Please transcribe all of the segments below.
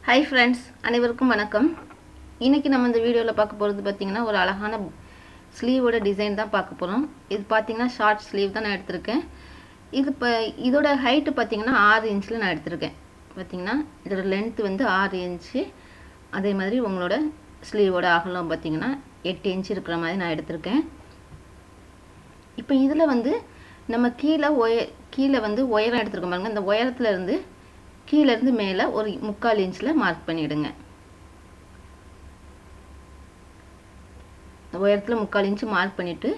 Hi friends, அனைவருக்கும் வணக்கம். இன்னைக்கு நம்ம இந்த வீடியோல பார்க்க போறது பாத்தீங்கன்னா ஒரு அழகான ஸ்லீவோட டிசைன் தான் பார்க்க போறோம். இது பாத்தீங்கன்னா ஷார்ட் ஸ்லீவ் தான் நான் எடுத்துர்க்கேன். இதோட ஹைட் பாத்தீங்கன்னா 6 இன்ச்ல நான் எடுத்துர்க்கேன். பாத்தீங்கன்னா இதோட லெந்த் வந்து 6 இன்ச். அதே மாதிரி உங்களோட ஸ்லீவோட அகலம் பாத்தீங்கன்னா 8 இன்ச் இருக்கிற மாதிரி நான் எடுத்துர்க்கேன். இப்போ இதுல வந்து நம்ம கீழ வந்து உயரம் எடுத்துர்க்கோம் பாருங்க. இந்த உயரத்துல இருந்து கீழ இருந்து மேல ஒரு 3/4 இன்ச்ல மார்க் பண்ணிடுங்க. உயரத்துல 3/4 இன்ச் மார்க் பண்ணிட்டு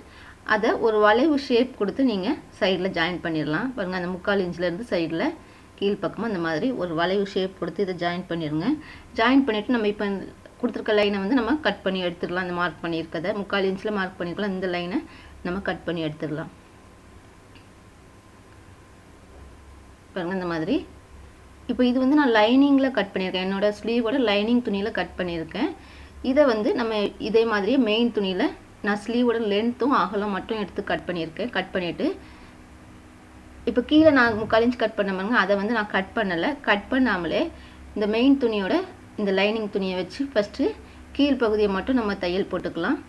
அத ஒரு வளைவு ஷேப் கொடுத்து நீங்க சைடுல ஜாயின் பண்ணிரலாம். பாருங்க அந்த 3/4 இன்ச்ல இருந்து சைடுல கீழ் பக்கமா இந்த மாதிரி ஒரு வளைவு ஷேப் கொடுத்து இத ஜாயின் பண்ணிருங்க. ஜாயின் பண்ணிட்டு நம்ம இப்ப கொடுத்திருக்க லைனை வந்து நம்ம கட் பண்ணி எடுத்துறலாம். அந்த மார்க் பண்ணியிருக்கத 3/4 இன்ச்ல மார்க் பண்ணிருக்கலாம். இந்த லைனை நம்ம கட் பண்ணி எடுத்துறலாம். பாருங்க இந்த மாதிரி இப்போ இது வந்து நான் லைனிங்ல கட் பண்ணிருக்கேன். என்னோட ஸ்லீவோட லைனிங் துணியில கட் பண்ணிருக்கேன். இத வந்து நம்ம இதே மாதிரியே மெயின் துணியில நான் ஸ்லீவோட லெந்த்தும் அகலம் மட்டும் எடுத்து கட் பண்ணிருக்கேன். கட் பண்ணிட்டு இப்போ கீழ நான் 3/4 இன்ச் கட் பண்ணேங்க. அத வந்து நான் கட் பண்ணல. கட் பண்ணாமலே இந்த மெயின் துணியோட இந்த லைனிங் துணியை வச்சு ஃபர்ஸ்ட் கீழ் பகுதியை மட்டும் நம்ம தையல் போட்டுக்கலாம்.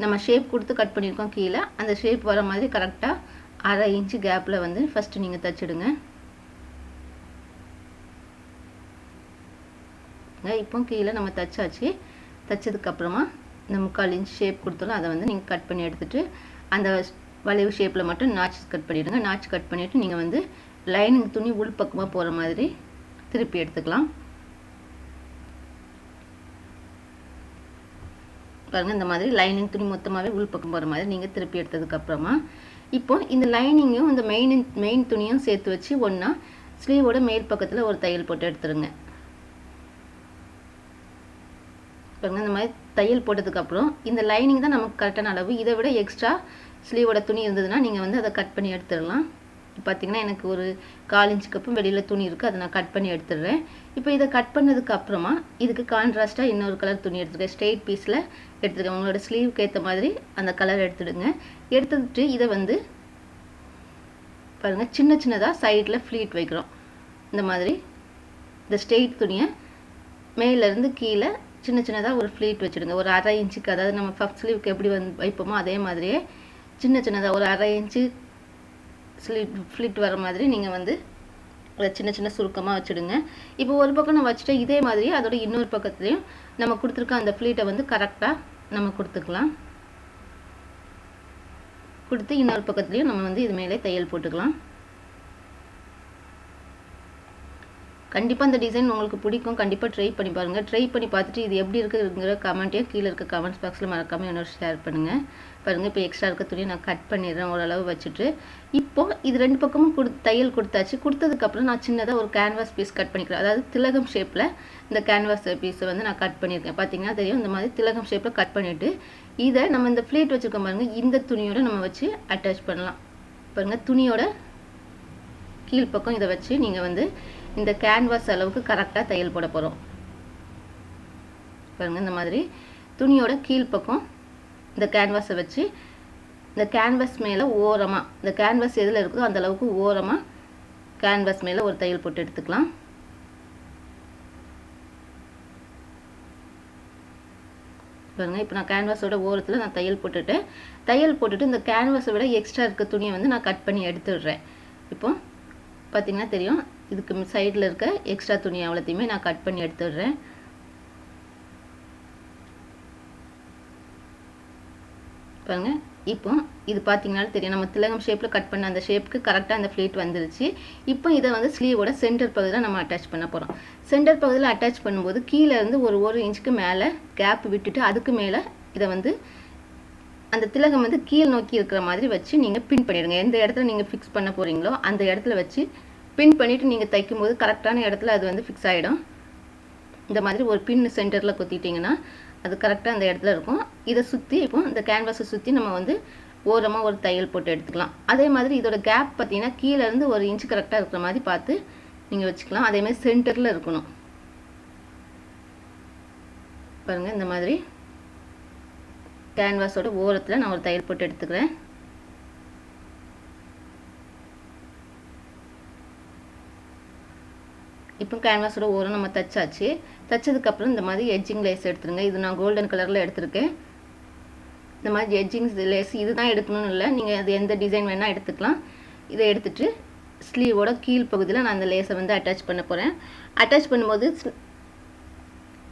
நம்ம ஷேப் கொடுத்து கட் பண்ணிருக்கோம் கீழ. அந்த ஷேப் வர மாதிரி கரெக்ட்டா 1/2 இன்ச் கேப்ல வந்து ஃபர்ஸ்ட் நீங்க தச்சிடுங்க. இப்போ கீழ நம்ம தச்சாச்சு. தச்சதுக்கு அப்புறமா இந்த 3/4 இன்ச் ஷேப் கொடுத்தோம். அத வந்து நீங்க கட் பண்ணி எடுத்துட்டு அந்த வளைவு ஷேப்ல மட்டும் நாட்ச் கட் பண்ணிடுங்க. நாட்ச் கட் பண்ணிட்டு நீங்க வந்து லைனிங் துணி உள் பக்கமா போற மாதிரி திருப்பி எடுத்துக்கலாம். பாருங்க இந்த மாதிரி லைனிங் துணி மொத்தமாவே உள் பக்கம் போற மாதிரி நீங்க திருப்பி எடுத்ததுக்கு அப்புறமா இப்போ இந்த லைனிங்கும் இந்த மெயின் துணியும் சேர்த்து வச்சு ஒண்ணா ஸ்லீவோட மேல் பக்கத்துல ஒரு தையல் போட்டு எடுத்துருங்க. பாருங்க இந்த மாதிரி தையல் போட்டதுக்கு அப்புறம் இந்த லைனிங் தான் நமக்கு கரெக்ட்டான அளவு. இதை விட எக்ஸ்ட்ரா ஸ்லீவோட துணி இருந்ததுன்னா நீங்க வந்து அதை கட் பண்ணி எடுத்துறலாம். பாத்தீங்கன்னா எனக்கு ஒரு 1/4 இன்ச்சுக்கு வெளியில துணி இருக்கு. அதை நான் கட் பண்ணி எடுத்துறேன். இப்போ இத கட் பண்ணதுக்கு அப்புறமா இதுக்கு கான்ட்ராஸ்டா இன்னொரு கலர் துணி எடுத்துக்கேன். ஸ்ட்ரைட் பீஸ்ல எடுத்துக்கேன். உங்களோட ஸ்லீவுக்கு ஏத்த மாதிரி அந்த கலர் எடுத்துடுங்க. எடுத்துட்டு இத வந்து பாருங்க சின்ன சின்னதா சைடுல ஃப்ளீட் வைக்கிறோம். இந்த மாதிரி இந்த ஸ்ட்ரைட் துணியை மேல இருந்து கீழ சின்ன சின்னதா ஒரு ஃப்ளீட் வச்சிடுங்க. ஒரு 1/2 இன்ச்சுக்கு அதாவது நம்ம பஃப் ஸ்லீவுக்கு எப்படி வைப்போமோ அதே மாதிரியே சின்ன சின்னதா ஒரு 1/2 இன்ச் ஃப்ளீட் வர மாதிரி நீங்க வந்து சின்ன சின்ன சுருக்கமா வச்சிடுங்க. இப்போ ஒரு பக்கம் நான் வச்சிட்டேன். இதே மாதிரி அதோட இன்னொரு பக்கத்துலயும் நம்ம கொடுத்திருக்க அந்த ஃப்ளீட்டை வந்து கரெக்ட்டா நம்ம கொடுத்துக்கலாம். கொடுத்து இன்னொரு பக்கத்துலயும் நம்ம வந்து இது மேலே தையல் போட்டுக்கலாம். கண்டிப்பா இந்த டிசைன் உங்களுக்கு பிடிக்கும். கண்டிப்பா ட்ரை பண்ணி பாருங்க. ட்ரை பண்ணி பார்த்துட்டு இது எப்படி இருக்குங்கற கமெண்ட்டையும் கீழ இருக்க கமெண்ட்ஸ் பாக்ஸ்ல மறக்காம என்னோட ஷேர் பண்ணுங்க. பாருங்க இப்போ எக்ஸ்ட்ரா இருக்க துணியை நான் கட் பண்ணிடுறேன் ஓரளவு வச்சிட்டு. இப்போ இது ரெண்டு பக்கமும் தையல் கொடுத்தாச்சு. கொடுத்ததுக்கு அப்புறம் நான் சின்னதா ஒரு கேன்வாஸ் பீஸ் கட் பண்ணிக்கிறேன். அதாவது திலகம் ஷேப்ல இந்த கேன்வாஸ் பீஸ் வந்து நான் கட் பண்ணிருக்கேன். பாத்தீங்கன்னா தெரியும் இந்த மாதிரி திலகம் ஷேப்ல கட் பண்ணிட்டு இத நம்ம இந்த ஃப்ளீட் வச்சிருக்கோம் பாருங்க. இந்த துணியோட நம்ம வச்சு அட்டாச் பண்ணலாம். பாருங்க துணியோட கீழ் பக்கம் இத வச்சு நீங்க வந்து இந்த கேன்வாஸ் அளவுக்கு கரெக்ட்டா தையல் போட போறோம். பாருங்க இந்த மாதிரி துணியோட கீழ் பக்கம் இந்த கேன்வாஸை வச்சு இந்த கேன்வாஸ் மேல ஓரமா இந்த கேன்வாஸ் எதுல இருக்குதோ அந்த அளவுக்கு ஓரமா கேன்வாஸ் மேல ஒரு தையல் போட்டு எடுத்துக்கலாம். பாருங்க இப்போ நான் கேன்வாஸோட ஓரத்துல நான் தையல் போட்டுட்டு இந்த கேன்வாஸை விட எக்ஸ்ட்ரா இருக்க துணியை வந்து நான் கட் பண்ணி எடுத்துடுறேன். இப்போ பாத்தீங்கன்னா தெரியும் இதுக்கு சைடுல இருக்க எக்ஸ்ட்ரா துணி அவ்வளவுதையுமே நான் கட் பண்ணி எடுத்துடுறேன். பாருங்க இப்போ இது பாத்தீங்கன்னா தெரியும் நம்ம திலகம் ஷேப்ல கட் பண்ண அந்த ஷேப்புக்கு கரெக்ட்டா அந்த ஃப்ளீட் வந்துருச்சு. இப்போ இத வந்து ஸ்லீவோட சென்டர் பகுதியில நம்ம அட்டாச் பண்ண போறோம். சென்டர் பகுதியில அட்டாச் பண்ணும்போது கீழ இருந்து ஒரு 1 இன்ச்சுக்கு மேல கேப் விட்டுட்டு அதுக்கு மேல இத வந்து அந்த திலகம் வந்து கீழ நோக்கி இருக்கிற மாதிரி வச்சு நீங்க பின் பண்ணிடுங்க. எந்த இடத்துல நீங்க ஃபிக்ஸ் பண்ண போறீங்களோ அந்த இடத்துல வச்சு பின் பண்ணிட்டு நீங்க தைக்கும்போது கரெக்ட்டான இடத்துல அது வந்து ஃபிக்ஸ் ஆயிடும். இந்த மாதிரி ஒரு பின் சென்டர்ல குத்திட்டீங்கன்னா அது கரெக்ட்டா அந்த இடத்துல இருக்கும். இத சுத்தி இப்போ இந்த கேன்வாஸை சுத்தி நம்ம வந்து ஓரமா ஒரு தையல் போட்டு எடுத்துக்கலாம். அதே மாதிரி இதோட கேப் பாத்தீங்கன்னா கீழ இருந்து 1 இன்ச் கரெக்ட்டா இருக்கிற மாதிரி பார்த்து நீங்க வச்சுக்கலாம். அதே மாதிரி சென்டர்ல இருக்கணும். பாருங்க இந்த மாதிரி கேன்வாஸோட ஓரத்துல நான் ஒரு தையல் போட்டு எடுத்துக்கிறேன். இப்போ கேன்வாஸோட ஓரம் நம்ம தைச்சாச்சு. தைச்சதுக்கப்புறம் இந்த மாதிரி எட்ஜிங் லேஸ் எடுத்துருங்க. இது நான் கோல்டன் கலரில் எடுத்திருக்கேன். இந்த மாதிரி எட்ஜிங் லேஸ் இதுதான் எடுக்கணும்னு இல்லை, நீங்கள் அது எந்த டிசைன் வேணால் எடுத்துக்கலாம். இதை எடுத்துகிட்டு ஸ்லீவோட கீழ் பகுதியில் நான் அந்த லேஸை வந்து அட்டாச் பண்ண போகிறேன். அட்டாச் பண்ணும்போது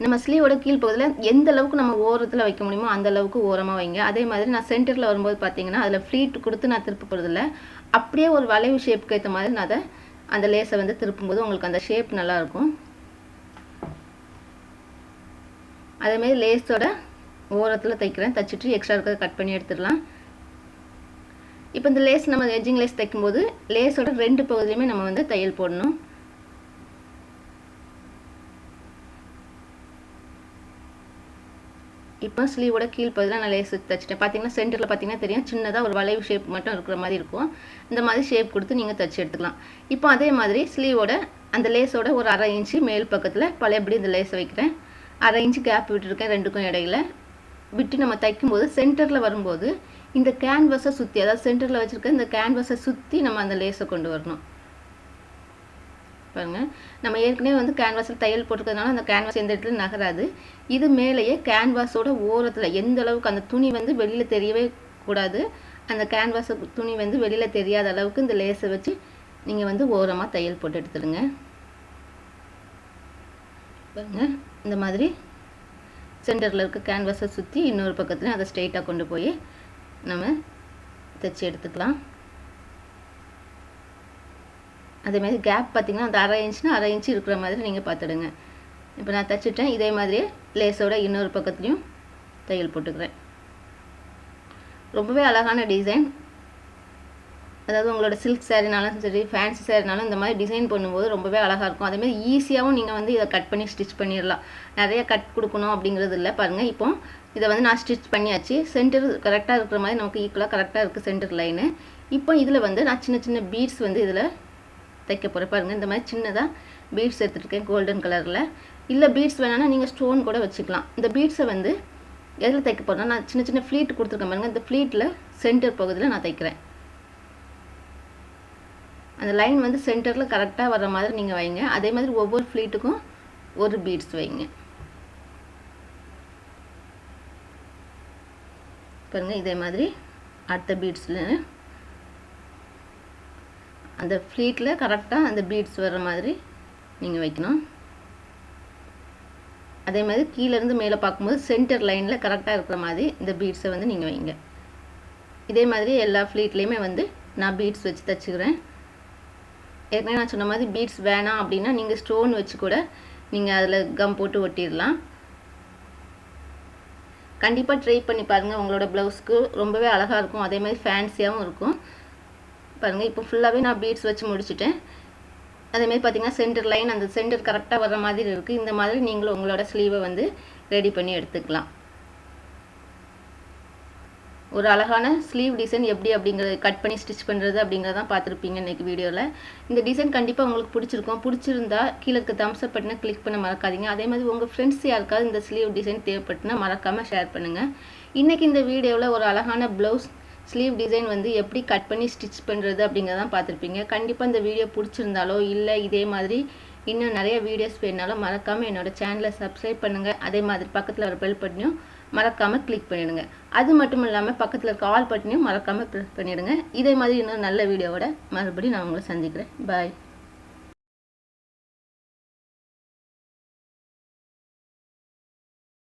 நம்ம ஸ்லீவோட கீழ் பகுதியில் எந்த அளவுக்கு நம்ம ஓரத்தில் வைக்க முடியுமோ அந்த அளவுக்கு ஓரமாக வைங்க. அதே மாதிரி நான் சென்டரில் வரும்போது பார்த்தீங்கன்னா அதில் ஃப்ளீட் கொடுத்து நான் திருப்ப போகிறதில்ல, அப்படியே ஒரு வளைவு ஷேப்புக்கு ஏற்ற மாதிரி நான் அந்த லேஸை வந்து திருப்பும்போது உங்களுக்கு அந்த ஷேப் நல்லாயிருக்கும். அதேமாதிரி லேஸோட ஓரத்தில் தைக்கிறேன். தைச்சிட்டு எக்ஸ்ட்ரா இருக்கிறத கட் பண்ணி எடுத்துடலாம். இப்போ இந்த லேஸ் நம்ம எட்ஜிங் லேஸ் தைக்கும்போது லேஸோட 2 பகுதியிலுமே நம்ம வந்து தையல் போடணும். இப்போ ஸ்லீவோட கீழ் பகுதியில் நான் லேஸ் தைச்சிட்டேன். பார்த்தீங்கன்னா சென்டரில் பார்த்தீங்கன்னா தெரியும், சின்னதாக ஒரு வளைவு ஷேப் மட்டும் இருக்கிற மாதிரி இருக்கும். இந்த மாதிரி ஷேப் கொடுத்து நீங்கள் தைச்சி எடுத்துக்கலாம். இப்போ அதே மாதிரி ஸ்லீவோட அந்த லேஸோட ஒரு 1/2 இன்ச்சு மேல் பக்கத்தில் பழையபடி இந்த லேஸை வைக்கிறேன். 1/2 இன்ச்சு கேப் விட்டுருக்கேன் 2க்கும் இடையில விட்டு நம்ம தைக்கும்போது சென்டரில் வரும்போது இந்த கேன்வஸை சுற்றி, அதாவது சென்டரில் வச்சுருக்க இந்த கேன்வஸை சுற்றி நம்ம அந்த லேஸை கொண்டு வரணும். பாருங்கள், நம்ம ஏற்கனவே வந்து கேன்வாஸில் தையல் போட்டுக்கிறதுனால அந்த கேன்வாஸ் எந்த இடத்துல நகராது. இது மேலேயே கேன்வாஸோட ஓரத்தில் எந்த அளவுக்கு அந்த துணி வந்து வெளியில் தெரியவே கூடாது, அந்த கேன்வாஸ் துணி வந்து வெளியில் தெரியாத அளவுக்கு இந்த லேஸை வச்சு நீங்கள் வந்து ஓரமாக தையல் போட்டு எடுத்துடுங்க. பாருங்கள், இந்த மாதிரி சென்டரில் இருக்க கேன்வாஸை சுற்றி இன்னொரு பக்கத்தில் அதை ஸ்ட்ரெயிட்டாக கொண்டு போய் நம்ம தைச்சி எடுத்துக்கலாம். அதேமாதிரி கேப் பார்த்திங்கன்னா அந்த 1/2 இன்ச்னா 1/2 இன்ச்சு இருக்கிற மாதிரி நீங்கள் பார்த்துடுங்க. இப்போ நான் தைச்சிட்டேன். இதே மாதிரியே லேஸோட இன்னொரு பக்கத்துலேயும் தையல் போட்டுக்கிறேன். ரொம்பவே அழகான டிசைன். அதாவது உங்களோட சில்க் சாரினாலும் சரி, ஃபேன்சி சாரினாலும் இந்த மாதிரி டிசைன் பண்ணும்போது ரொம்பவே அழகாக இருக்கும். அதேமாதிரி ஈஸியாகவும் நீங்கள் வந்து இதை கட் பண்ணி ஸ்டிச் பண்ணிடலாம். நிறைய கட் கொடுக்கணும் அப்படிங்கிறது இல்லை. பாருங்கள், இப்போ இதை வந்து நான் ஸ்டிச் பண்ணியாச்சு. சென்டர் கரெக்டாக இருக்கிற மாதிரி நமக்கு ஈக்குவலாக கரெக்டாக இருக்குது சென்டர் லைனு. இப்போ இதில் வந்து நான் சின்ன சின்ன பீட்ஸ் வந்து இதில் தைக்க போகிறேன். பாருங்கள், இந்த மாதிரி சின்னதாக பீட்ஸ் எடுத்துருக்கேன் கோல்டன் கலரில். இல்லை பீட்ஸ் வேணான்னா நீங்கள் ஸ்டோன் கூட வச்சுக்கலாம். இந்த பீட்ஸை வந்து எதில் தைக்க போகிறேன்னா நான் சின்ன சின்ன ஃப்ளீட் கொடுத்துருக்கேன் பாருங்கள். இந்த ஃப்ளீட்டில் சென்டர் பகுதியில் நான் தைக்கிறேன். அந்த லைன் வந்து சென்டரில் கரெக்டாக வர்ற மாதிரி நீங்கள் வைங்க. அதே மாதிரி ஒவ்வொரு ஃப்ளீட்டுக்கும் ஒரு பீட்ஸ் வைங்க. பாருங்கள், இதே மாதிரி அடுத்த பீட்ஸில் அந்த ஃப்ளீட்டில் கரெக்டாக அந்த பீட்ஸ் வர்ற மாதிரி நீங்கள் வைக்கணும். அதே மாதிரி கீழேருந்து மேலே பார்க்கும்போது சென்டர் லைனில் கரெக்டாக இருக்கிற மாதிரி இந்த பீட்ஸை வந்து நீங்கள் வைங்க. இதே மாதிரி எல்லா ஃப்ளீட்லேயுமே வந்து நான் பீட்ஸ் வச்சு தைச்சிக்கிறேன். ஏற்கனவே நான் சொன்ன மாதிரி பீட்ஸ் வேணாம் அப்படின்னா நீங்கள் ஸ்டோன் வச்சு கூட நீங்கள் அதில் கம் போட்டு ஒட்டிடலாம். கண்டிப்பாக ட்ரை பண்ணி பாருங்கள். உங்களோட ப்ளவுஸ்க்கு ரொம்பவே அழகாக இருக்கும். அதே மாதிரி ஃபேன்சியாகவும் இருக்கும். பாருங்கள், இப்போ ஃபுல்லாகவே நான் பீட்ஸ் வச்சு முடிச்சுட்டேன். அதேமாதிரி பார்த்தீங்கன்னா சென்டர் லைன் அந்த சென்டர் கரெக்டாக வர்ற மாதிரி இருக்குது. இந்த மாதிரி நீங்களும் உங்களோட ஸ்லீவை வந்து ரெடி பண்ணி எடுத்துக்கலாம். ஒரு அழகான ஸ்லீவ் டிசைன் எப்படி அப்படிங்கிறது கட் பண்ணி ஸ்டிச் பண்ணுறது அப்படிங்கிறதான் பார்த்துருப்பீங்க இன்றைக்கி வீடியோவில். இந்த டிசைன் கண்டிப்பாக உங்களுக்கு பிடிச்சிருக்கும். பிடிச்சிருந்தா கீழே இருக்க தம்ஸ் அப் பட்டனை கிளிக் பண்ண மறக்காதீங்க. அதே மாதிரி உங்கள் ஃப்ரெண்ட்ஸ் யாருக்காவது இந்த ஸ்லீவ் டிசைன் தேவைப்பட்டுனா மறக்காமல் ஷேர் பண்ணுங்கள். இன்றைக்கி இந்த வீடியோவில் ஒரு அழகான ப்ளவுஸ் ஸ்லீவ் டிசைன் வந்து எப்படி கட் பண்ணி ஸ்டிச் பண்ணுறது அப்படிங்கிறதான் பார்த்துருப்பீங்க. கண்டிப்பாக இந்த வீடியோ பிடிச்சிருந்தாலோ இல்லை இதே மாதிரி இன்னும் நிறைய வீடியோஸ் வேணாலும் மறக்காமல் என்னோடய சேனலை சப்ஸ்கிரைப் பண்ணுங்கள். அதே மாதிரி பக்கத்தில் வர பெல் பட்டனையும் மறக்காமல் கிளிக் பண்ணிவிடுங்க. அது மட்டும் இல்லாமல் பக்கத்தில் இருக்க ஆல் பட்டனையும் மறக்காமல் ப்ரெஸ் பண்ணிவிடுங்க. இதே மாதிரி இன்னும் நல்ல வீடியோவோட மறுபடியும் நான் உங்களை சந்திக்கிறேன். பாய்.